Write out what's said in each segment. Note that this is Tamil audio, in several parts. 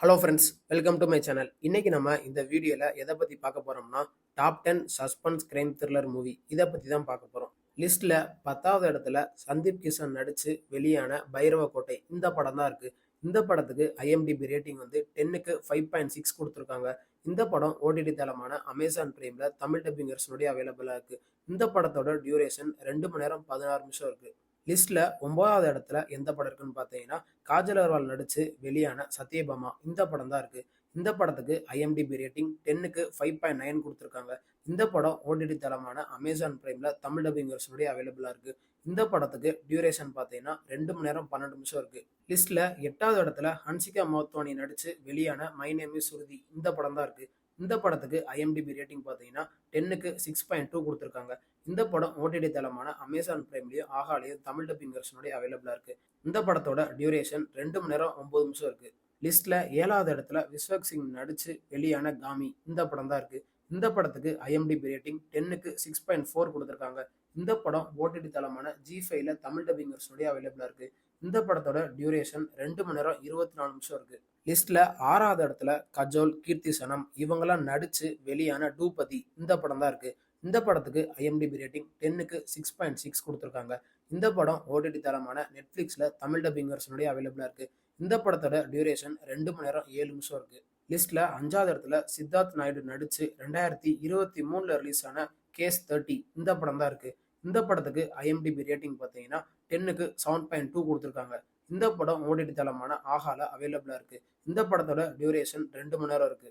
Hello friends, welcome to my channel. இன்னைக்கு நம்ம இந்த வீடியோல எதை பத்தி பார்க்க போறோம்னா, top 10 suspense crime thriller movie இதை பத்தி தான் பார்க்க போறோம். லிஸ்ட்ல 10வது இடத்துல சந்தீப் கிஷன் நடிச்சு வெளியான பைரவக்கோட்டை இந்த படம் தான் இருக்கு. இந்த படத்துக்கு ஐஎம்டிபி ரேட்டிங் வந்து 10க்கு 5.6 கொடுத்துருக்காங்க. இந்த படம் ஓடிடி தளமான அமேசான் பிரைம்ல தமிழ் டப்பிங் வெர்ஷனோட அவைலபிளா இருக்கு. இந்த படத்தோட டியூரேஷன் 2 மணி நேரம் 16 நிமிஷம் இருக்கு. லிஸ்ட்ல 9வது இடத்துல எந்த படம் இருக்குன்னு பார்த்தீங்கன்னா, காஜல் அகர்வால் நடிச்சு வெளியான சத்யபாமா இந்த படம் தான் இருக்கு. இந்த படத்துக்கு ஐஎம்டிபி ரேட்டிங் 10க்கு 5.9 கொடுத்துருக்காங்க. இந்த படம் ஓடிடி தளமான அமேசான் பிரைம்ல தமிழ் டப்பிங் வெர்ஷனோட அவைலபிளா இருக்கு. இந்த படத்துக்கு டியூரேஷன் பார்த்தீங்கன்னா 2 மணி நேரம் 12 நிமிஷம் இருக்கு. லிஸ்ட்ல 8வது இடத்துல ஹன்சிகா மோத்வானி நடிச்சு வெளியான மை நேம் இஸ் சுருதி இந்த படம் தான் இருக்கு. இந்த படத்துக்கு ஐஎம்டிபி ரேட்டிங் பார்த்தீங்கன்னா 10க்கு 6.2 கொடுத்துருக்காங்க. இந்த படம் ஓடிடி தளமான அமேசான் பிரைம்லயும் ஆகாலையும் தமிழ் டப்பிங் வெர்ஷனோட அவைலபிளா இருக்கு. இந்த படத்தோட டியூரேஷன் 2 மணி நேரம் 9 நிமிஷம் இருக்கு. லிஸ்ட்ல 7வது இடத்துல விஸ்வக் சிங் நடிச்சு வெளியான காமி இந்த படம் தான் இருக்கு. இந்த படத்துக்கு ஐஎம்டிபி ரேட்டிங் 10க்கு 6.4 கொடுத்துருக்காங்க. இந்த படம் ஓடிடி தளமான ஜி5ல தமிழ் டப்பிங் வெர்ஷனோட அவைலபிளா இருக்கு. இந்த படத்தோட டியூரேஷன் 2 மணி நேரம் 24 நிமிஷம் இருக்கு. லிஸ்ட்ல 6வது இடத்துல கஜோல், கீர்த்தி சனம் இவங்கெல்லாம் நடிச்சு வெளியான டூபதி இந்த படம் தான் இருக்கு. இந்த படத்துக்கு ஐஎம்டிபி ரேட்டிங் 10க்கு 6.6 கொடுத்துருக்காங்க. இந்த படம் ஓடிடி தளமான நெட்ஃபிளிக்ஸ்ல தமிழ் டப்பிங் வெர்ஷனோட அவைலபிளா இருக்கு. இந்த படத்தோட டியூரேஷன் 2 மணி நேரம் 7 நிமிஷம் இருக்கு. லிஸ்ட்ல 5வது இடத்துல சித்தார்த் நாயுடு நடிச்சு 2023ல ரிலீஸ் ஆன கேஸ் 30 இந்த படம் தான் இருக்கு. இந்த படத்துக்கு ஐஎம்டிபி ரேட்டிங் பார்த்தீங்கன்னா 10க்கு 7.2 கொடுத்துருக்காங்க. இந்த படம் ஓடிடி தளமான ஆகால அவைலபிளா இருக்கு. இந்த படத்தோட டியூரேஷன் 2 மணி நேரம் இருக்கு.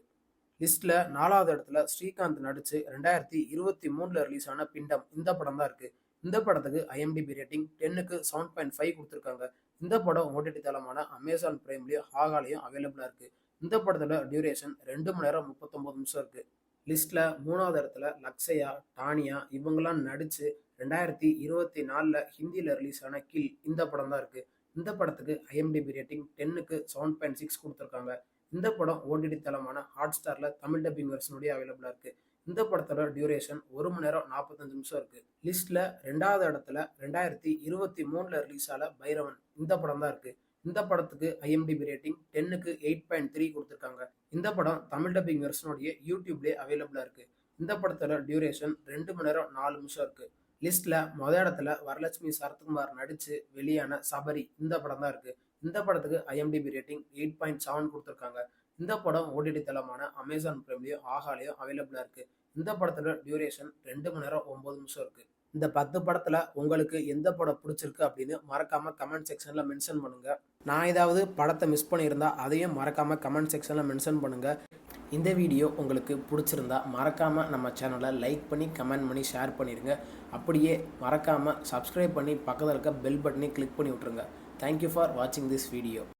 லிஸ்ட்ல 4வது இடத்துல ஸ்ரீகாந்த் நடிச்சு 2023ல ரிலீஸ் ஆன பிண்டம் இந்த படம் தான் இருக்கு. இந்த படத்துக்கு ஐஎம்டிபி ரேட்டிங் 10க்கு 7.5 கொடுத்துருக்காங்க. இந்த படம் ஓடிடி தளமான அமேசான் பிரைம்லயும் ஆகாலையும் அவைலபிளா இருக்கு. இந்த படத்தோட டியூரேஷன் 2 மணி நேரம் 39 நிமிஷம் இருக்கு. லிஸ்ட்ல 3வது இடத்துல லக்ஷயா, டானியா இவங்கெல்லாம் நடிச்சு 2024ல ஹிந்தியில ரிலீஸ் ஆன கில் இந்த படம் தான் இருக்கு. இந்த படத்துக்கு ஐஎம்டிபி ரேட்டிங் 10க்கு 7.6 கொடுத்துருக்காங்க. இந்த படம் ஓடிடி தளமான ஹாட் ஸ்டார்ல தமிழ் டப்பிங் வெர்ஷனோட அவைலபிளா இருக்கு. இந்த படத்தோட டியூரேஷன் 1 மணி நேரம் 45 நிமிஷம் இருக்கு. லிஸ்ட்ல 2வது இடத்துல 2023ல ரிலீஸ் ஆன பைரவன் இந்த படம் தான் இருக்கு. இந்த படத்துக்கு ஐஎம்டிபி ரேட்டிங் 10க்கு 8.3 கொடுத்துருக்காங்க. இந்த படம் தமிழ் டப்பிங் வெர்ஷனோடைய யூடியூப்லேயே அவைலபிளா இருக்கு. இந்த படத்தோட டியூரேஷன் 2 மணி நேரம் 4 நிமிஷம் இருக்கு. லிஸ்ட்ல மொதல் இடத்துல வரலட்சுமி சரத்குமார் நடிச்சு வெளியான சபரி இந்த படம் தான் இருக்கு. இந்த படத்துக்கு ஐஎம்டிபி ரேட்டிங் 8.7 கொடுத்துருக்காங்க. இந்த படம் ஓடிடி தளமான அமேசான் பிரைம்லயும் ஆகாலையும் அவைலபிளா இருக்கு. இந்த படத்தோட டியூரேஷன் 2 மணி நேரம் 9 நிமிஷம் இருக்கு. இந்த 10 படத்துல உங்களுக்கு எந்த படம் பிடிச்சிருக்கு அப்படின்னு மறக்காம கமெண்ட் செக்ஷன்ல மென்ஷன் பண்ணுங்க. நான் ஏதாவது படத்தை மிஸ் பண்ணியிருந்தா அதையும் மறக்காம கமெண்ட் செக்ஷன்ல மென்ஷன் பண்ணுங்க. இந்த வீடியோ உங்களுக்கு பிடிச்சிருந்தா மறக்காம நம்ம சேனலை லைக் பண்ணி கமெண்ட் பண்ணி ஷேர் பண்ணிடுங்க. அப்படியே மறக்காம சப்ஸ்கிரைப் பண்ணி பக்கத்தில் இருக்க பெல் பட்டனை கிளிக் பண்ணி விட்டுருங்க. தேங்க்யூ ஃபார் வாட்சிங் திஸ் வீடியோ.